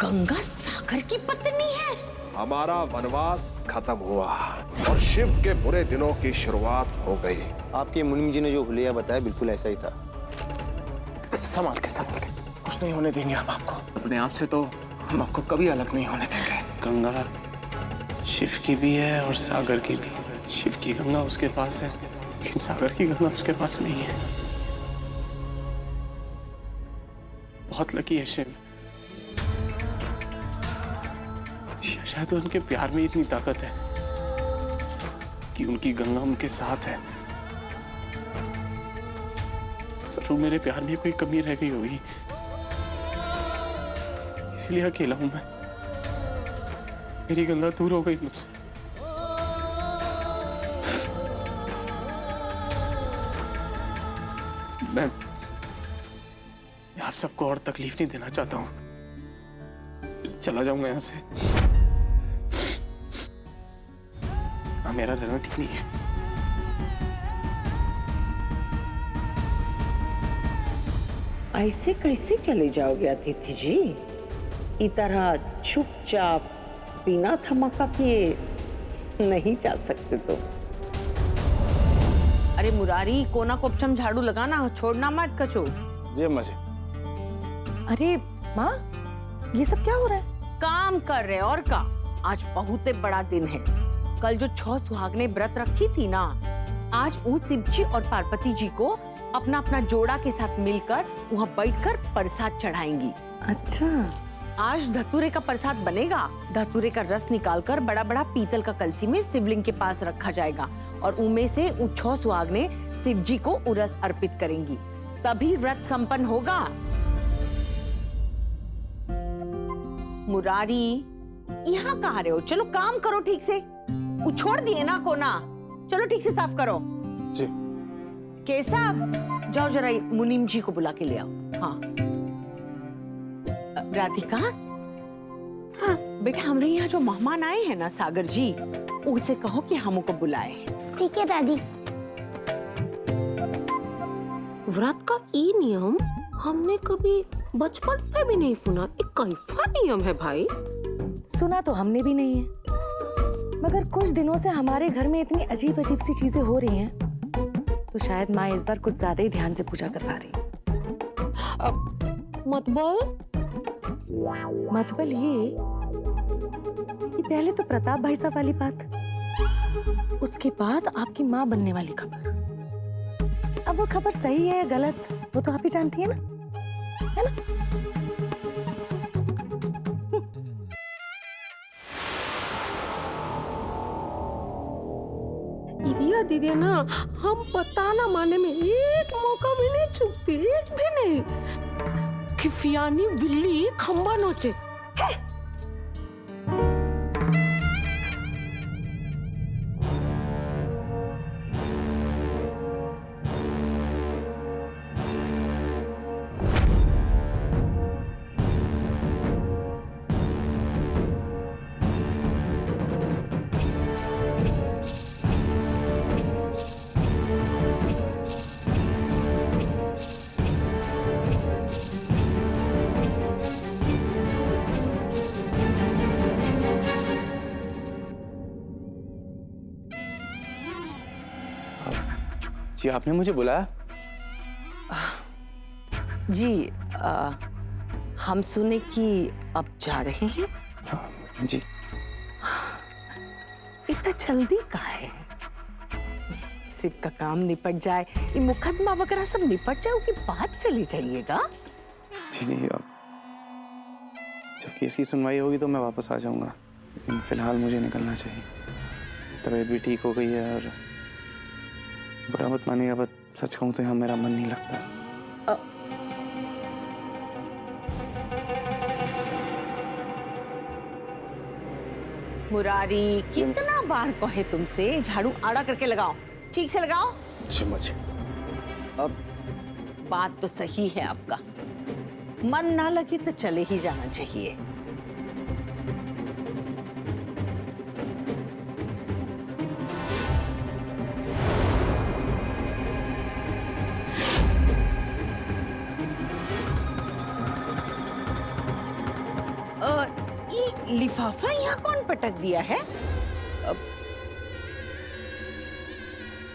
गंगा सागर की पत्नी है? हमारा वनवास खत्म हुआ और शिव के बुरे दिनों की शुरुआत हो गई। आपके मुनीम जी ने जो हुलिया बताया बिल्कुल ऐसा ही था। संभाल के कुछ नहीं होने देंगे हम आपको। अपने आप से तो हम आपको कभी अलग नहीं होने देंगे। गंगा शिव की भी है और सागर की भी। शिव की गंगा उसके पास है लेकिन सागर की गंगा उसके पास नहीं है। बहुत लकी है शिव। शायद उनके प्यार में इतनी ताकत है कि उनकी गंगा उनके साथ है। सचू मेरे प्यार में कोई कमी रह गई होगी, इसलिए अकेला हूं मैं। मेरी गंगा दूर हो गई मुझसे। मैं आप सबको और तकलीफ नहीं देना चाहता हूं। चला जाऊंगा यहां से। मेरा रहना ठीक नहीं है। ऐसे कैसे चले जाओगे अतिथि जी? इस तरह चुपचाप बिना धमाका किए नहीं जा सकते तो। अरे मुरारी, कोना कोपचम झाड़ू लगाना, छोड़ना मत कचो। जी अम्मा जी। अरे माँ, ये सब क्या हो रहा है? काम कर रहे और का। आज बहुत बड़ा दिन है। कल जो 6 सुहागने व्रत रखी थी ना, आज वो शिव जी और पार्वती जी को अपना अपना जोड़ा के साथ मिलकर वहाँ बैठकर प्रसाद चढ़ाएंगी। अच्छा, आज धतूरे का प्रसाद बनेगा। धतूरे का रस निकालकर बड़ा बड़ा पीतल का कलसी में शिवलिंग के पास रखा जाएगा और उनमें से 6 सुहागने शिव जी को उरस अर्पित करेंगी, तभी व्रत संपन्न होगा। मुरारी, यहाँ कहाँ रहे हो? चलो काम करो ठीक से। छोड़ दिए ना कोना, चलो ठीक से साफ करो। जी। कैसा, जाओ जरा मुनीम जी को बुला के ले आओ। हाँ राधिका। हाँ बेटा, हमारे यहाँ जो मेहमान आए हैं ना सागर जी, उसे कहो कि हमको बुलाए। ठीक है दादी। व्रत का ये नियम हमने कभी बचपन में भी नहीं सुना। ये कैसा नियम है भाई? सुना तो हमने भी नहीं है, मगर कुछ दिनों से हमारे घर में इतनी अजीब अजीब सी चीजें हो रही हैं, तो शायद माँ इस बार कुछ ज्यादा ही ध्यान से पूजा करवा रही। मतबल ये कि पहले तो प्रताप भाई साहब वाली बात, उसके बाद आपकी माँ बनने वाली खबर। अब वो खबर सही है या गलत, वो तो आप ही जानती है ना, है ना? इरिया दीदी ना, हम बताना माने में एक मौका भी नहीं चूकती, एक भी नहीं। खिफियानी बिल्ली खंबा नोचे। जी आपने मुझे बुलाया? जी हम सुने कि अब जा रहे हैं। जी। इतना जल्दी का है? शिव का काम निपट जाए, ये मुकदमा वगैरह सब निपट जाए, उसके बाद चली जाइएगा। जी जी, अब जब केस की सुनवाई होगी तो मैं वापस आ जाऊंगा, लेकिन फिलहाल मुझे निकलना चाहिए। तबीयत भी ठीक हो गई है और बुरा मत मानिएगा, बस सच कहूं तो यहाँ मेरा मन नहीं लगता। मुरारी, कितना बार कहे तुमसे झाड़ू आड़ा करके लगाओ, ठीक से लगाओ। जी मुझे अब बात तो सही है आपका, मन ना लगे तो चले ही जाना चाहिए। ये लिफाफा यहाँ कौन पटक दिया है?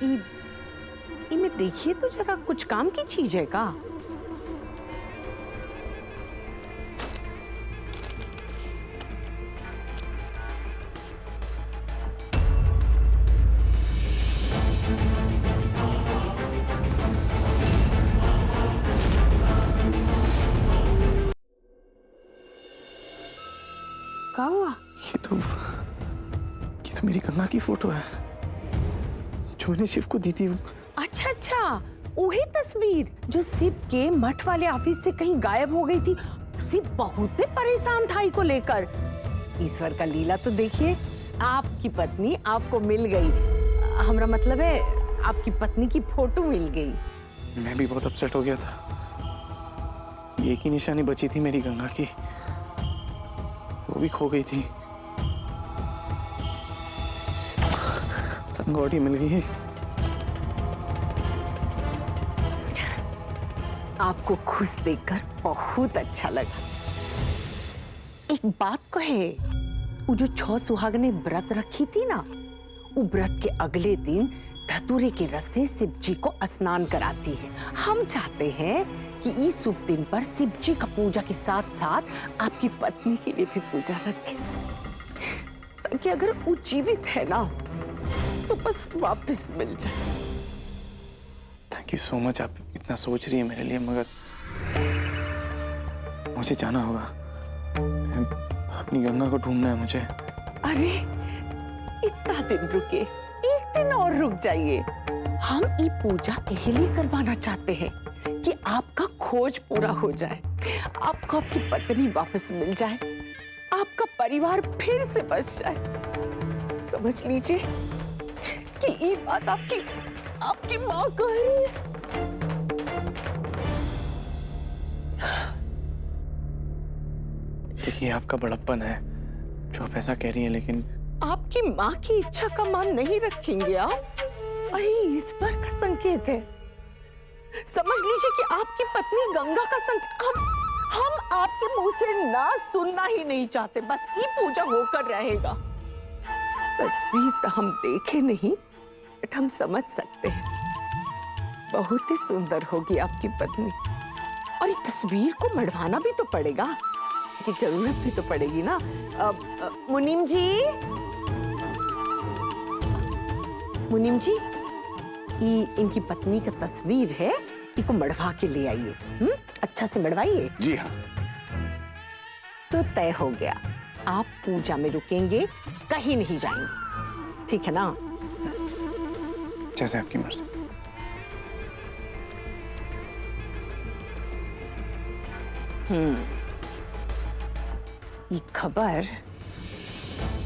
ये में देखिए तो जरा, कुछ काम की चीज है का? क्या हुआ? ये तो मेरी गंगा की फोटो है जो मैंने शिव को दी थी। अच्छा अच्छा, वही तस्वीर जो शिव के मठ वाले ऑफिस से कहीं गायब हो गई थी। शिव बहुत परेशान था को लेकर। ईश्वर का लीला तो देखिए, आपकी पत्नी आपको मिल गई। हमारा मतलब है आपकी पत्नी की फोटो मिल गई। मैं भी बहुत अपसेट हो गया था। एक ही निशानी बची थी मेरी गंगा की, वो भी खो गई थी। तंग गॉड ही मिल गई। आपको खुश देखकर बहुत अच्छा लगा। एक बात कहे, वो जो 6 सुहागने व्रत रखी थी ना, वो व्रत के अगले दिन धतूरे के रस से शिव जी को स्नान कराती है। हम चाहते हैं कि इस शुभ दिन पर शिव जी का पूजा के साथ साथ आपकी पत्नी के लिए भी पूजा रखें, ताकि अगर वो जीवित है ना तो बस वापस मिल जाए। थैंक यू सो मच, आप इतना सोच रही है मेरे लिए, मगर मुझे जाना होगा। अपनी गंगा को ढूंढना है मुझे। अरे इतना दिन रुके, एक दिन और रुक जाइए। हम ये पूजा इसलिए करवाना चाहते हैं कि आपका खोज पूरा हो जाए, आपको आपकी पत्नी वापस मिल जाए, आपका परिवार फिर से बच जाए। समझ लीजिए कि ये बात आपकी माँ कह रही है। देखिए, आपका बड़प्पन है जो आप ऐसा कह रही हैं, लेकिन आपकी माँ की इच्छा का मान नहीं रखेंगे आप? अरे ईश्वर का संकेत है। समझ लीजिए कि आपकी पत्नी गंगा का संकेत। हम आपके मुंह से ना सुनना ही नहीं चाहते, बस ये पूजा होकर रहेगा। तस्वीर तो हम देखे नहीं, बट हम समझ सकते हैं बहुत ही सुंदर होगी आपकी पत्नी। और ये तस्वीर को मढ़वाना भी तो पड़ेगा, की जरूरत भी तो पड़ेगी ना। मुनीम जी, ये इनकी पत्नी का तस्वीर है, इनको मढ़वा के ले आइए। अच्छा से मढ़वाइए। जी हाँ। तो तय हो गया, आप पूजा में रुकेंगे, कहीं नहीं जाएंगे, ठीक है ना? जैसे आपकी मर्जी। ये खबर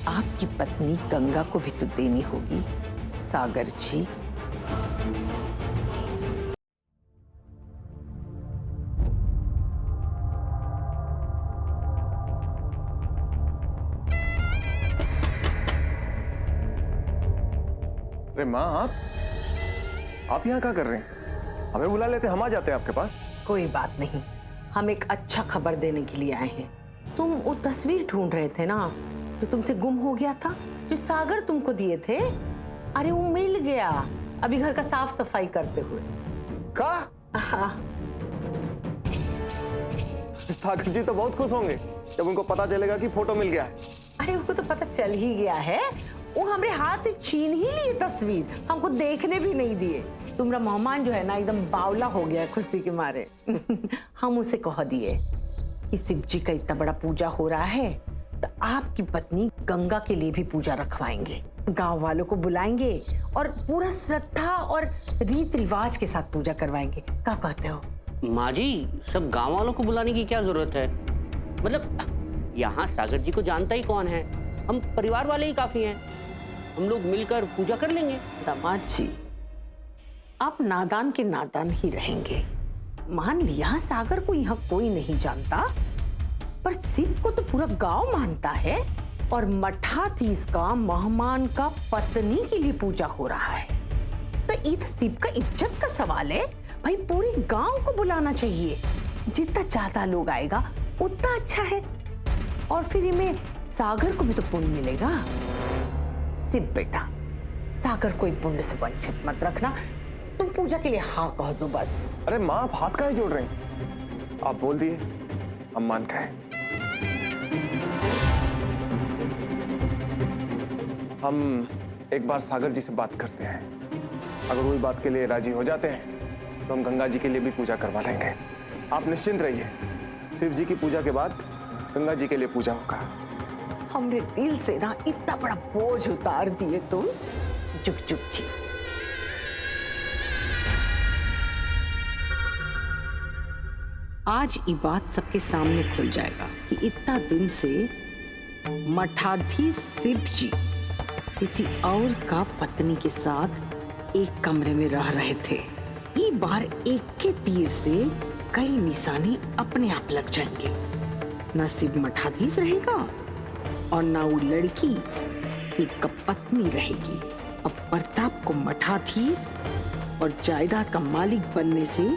आपकी पत्नी गंगा को भी तो देनी होगी, सागर जी। अरे माँ, आप यहाँ क्या कर रहे हैं? हमें बुला लेते, हम आ जाते हैं आपके पास। कोई बात नहीं, हम एक अच्छा खबर देने के लिए आए हैं। तुम वो तस्वीर ढूंढ रहे थे ना, जो तुमसे गुम हो गया था, जो सागर तुमको दिए थे। अरे वो मिल गया, अभी घर का साफ सफाई करते हुए। का? हाँ। सागर जी तो बहुत खुश होंगे जब उनको पता चलेगा कि फोटो मिल गया है। अरे उनको तो पता चल ही गया है, वो हमारे हाथ से छीन ही लिए तस्वीर, हमको देखने भी नहीं दिए। तुम्हारा मेहमान जो है ना, एकदम बावला हो गया खुशी के मारे। हम उसे कह दिए कि शिव जी का इतना बड़ा पूजा हो रहा है, तो आपकी पत्नी गंगा के लिए भी पूजा रखवाएंगे, गांव वालों को बुलाएंगे और पूरा श्रद्धा और रीत रिवाज के साथ पूजा करवाएंगे। क्या कहते हो? माँ जी, सब गांव वालों को बुलाने की क्या जरूरत है? मतलब यहाँ सागर जी को जानता ही कौन है, हम परिवार वाले ही काफी हैं, हम लोग मिलकर पूजा कर लेंगे। दामाद जी, आप नादान के नादान ही रहेंगे। मान लिया सागर को यहाँ कोई नहीं जानता, पर शिव को तो पूरा गांव मानता है, और मठाधीश का मेहमान का पत्नी के लिए पूजा हो रहा है, तो ये तो शिव का इज्जत का सवाल है भाई। पूरे गांव को बुलाना चाहिए, जितना ज्यादा लोग आएगा उतना अच्छा है। और फिर इनमें सागर को भी तो पुण्य मिलेगा। सिर्फ बेटा, सागर को पुण्य से वंचित मत रखना। तुम पूजा के लिए हाँ कह दो बस। अरे माँ, आप हाथ काहे जोड़ रहे हैं? आप बोल दिए, हम मान गए। हम एक बार सागर जी से बात करते हैं। अगर वो बात के लिए राजी हो जाते हैं तो हम गंगा जी के लिए भी पूजा करवा लेंगे। आप निश्चिंत रहिए, शिव जी की पूजा के बाद गंगा जी के लिए पूजा होगा। हमने दिल से ना इतना बड़ा बोझ उतार दिए तुम। जुग जुग जी। आज ये बात सबके सामने खुल जाएगा कि इतना दिन से मठाधीश शिव जी किसी और का पत्नी के साथ एक कमरे में रह रहे थे। ये बार एक के तीर से कई निशाने अपने आप लग जाएंगे। ना शिव मठाधीश रहेगा और ना वो लड़की शिव का पत्नी रहेगी। अब प्रताप को मठाधीश और जायदाद का मालिक बनने से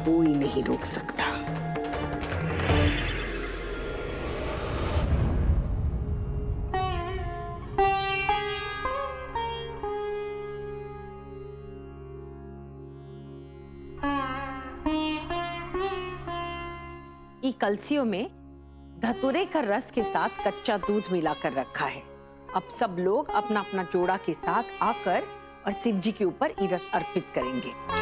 कोई नहीं रोक सकता। कलसियों में धतूरे का रस के साथ कच्चा दूध मिलाकर रखा है। अब सब लोग अपना अपना जोड़ा के साथ आकर और शिव जी के ऊपर ये रस अर्पित करेंगे।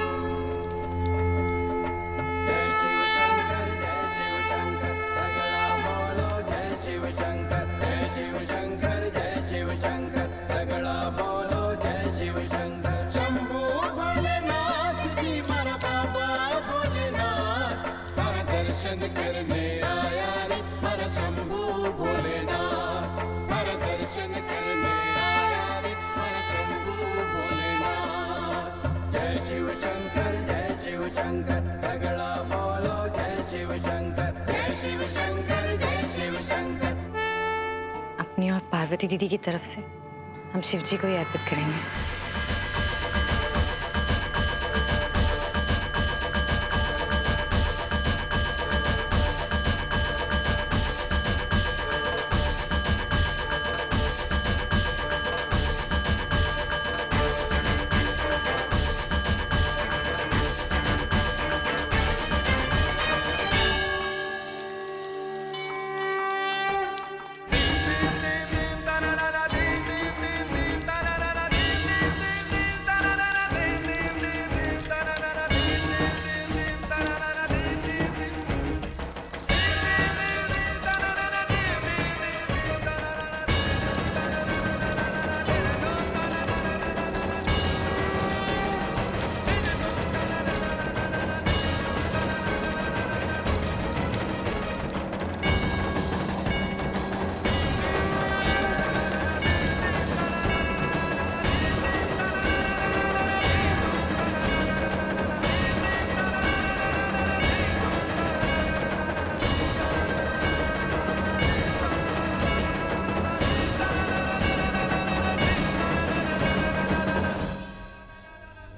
अपनी और पार्वती दीदी की तरफ से हम शिव जी को ही अर्पित करेंगे।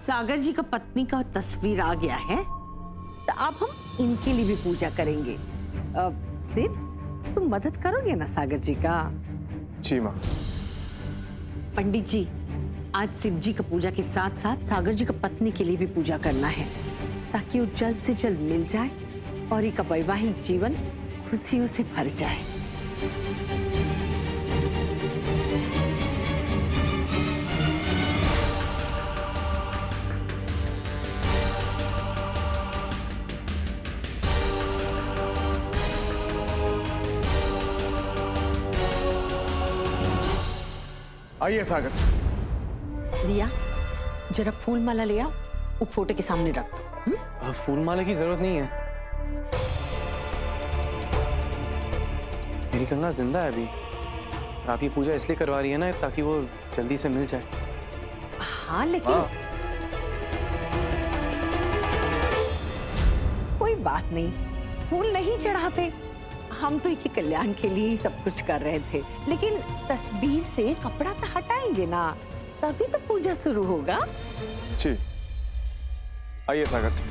सागर जी का पत्नी का तस्वीर आ गया है, तो अब हम इनके लिए भी पूजा करेंगे। शिव, तुम मदद करोगे ना सागर जी का? जी माँ। पंडित जी, आज शिव जी का पूजा के साथ साथ सागर जी का पत्नी के लिए भी पूजा करना है, ताकि वो जल्द से जल्द मिल जाए और इनका वैवाहिक जीवन खुशियों से भर जाए। आइए सागर। रिया, जरा फूल माला ले आओ, वो फोटो के सामने रख दो। फूल माला की जरूरत नहीं है, मेरी गंगा जिंदा है अभी। आप ये पूजा इसलिए करवा रही है ना ताकि वो जल्दी से मिल जाए। हाँ, लेकिन कोई बात नहीं, फूल नहीं चढ़ाते। हम तो इनके कल्याण के लिए ही सब कुछ कर रहे थे, लेकिन तस्वीर से कपड़ा तो हटाएंगे ना, तभी तो पूजा शुरू होगा। जी, आइए सागर जी।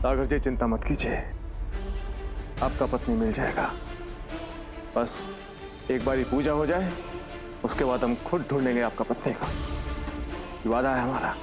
सागर जी चिंता मत कीजिए, आपका पत्नी मिल जाएगा। बस एक बार ही पूजा हो जाए, उसके बाद हम खुद ढूंढेंगे आपका पत्नी का। वादा है हमारा।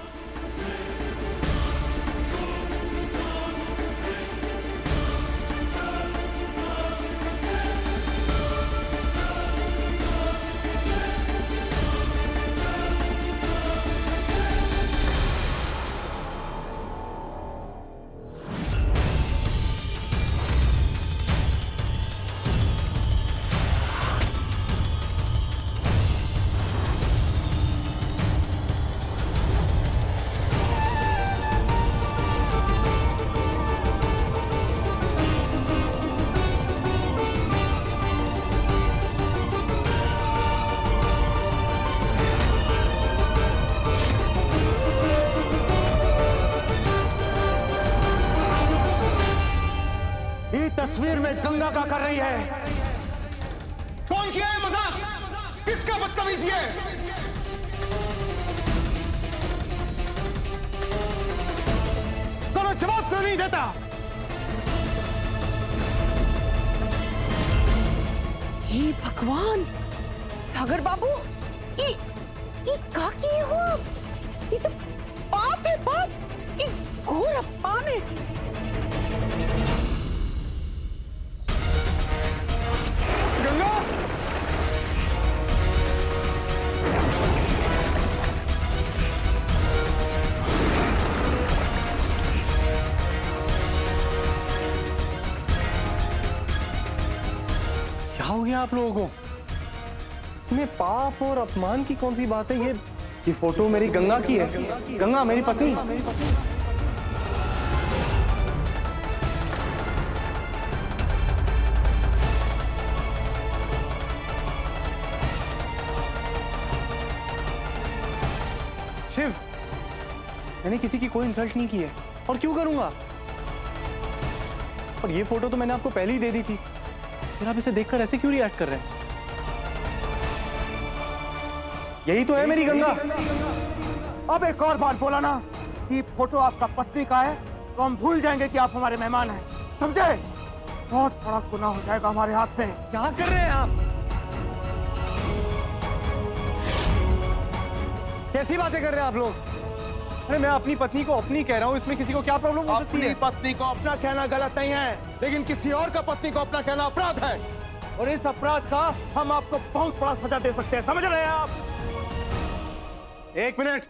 तस्वीर में गंगा का कर रही है। कौन किया है मजाक? किसका बदतमीजी है? कोई जवाब क्यों नहीं देता? हे भगवान, सागर बाबू, ये का किए हो आप? ये तो पाप है, पाप। ये घोर अपमान है। गंगा! क्या हो गया आप लोगों को? इसमें पाप और अपमान की कौन सी बात है? ये फोटो मेरी गंगा की है। गंगा मेरी पत्नी। शिव, मैंने किसी की कोई इंसल्ट नहीं की है और क्यों करूंगा? और ये फोटो तो मैंने आपको पहले ही दे दी थी, फिर आप इसे देखकर ऐसे क्यों रिएक्ट कर रहे हैं? यही तो है मेरी गंगा। अब एक और बात बोला ना कि फोटो आपका पत्नी का है तो हम भूल जाएंगे कि आप हमारे मेहमान हैं, समझे? बहुत बड़ा गुनाह हो जाएगा हमारे हाथ से। क्या कर रहे हैं आप? कैसी बातें कर रहे हैं आप लोग? अरे मैं अपनी पत्नी को अपनी कह रहा हूँ, इसमें किसी को क्या प्रॉब्लम हो सकती है? अपनी पत्नी को अपना कहना गलत नहीं है, लेकिन किसी और का पत्नी को अपना कहना अपराध है, और इस अपराध का हम आपको बहुत बड़ा सजा दे सकते हैं, समझ रहे हैं आप? एक मिनट।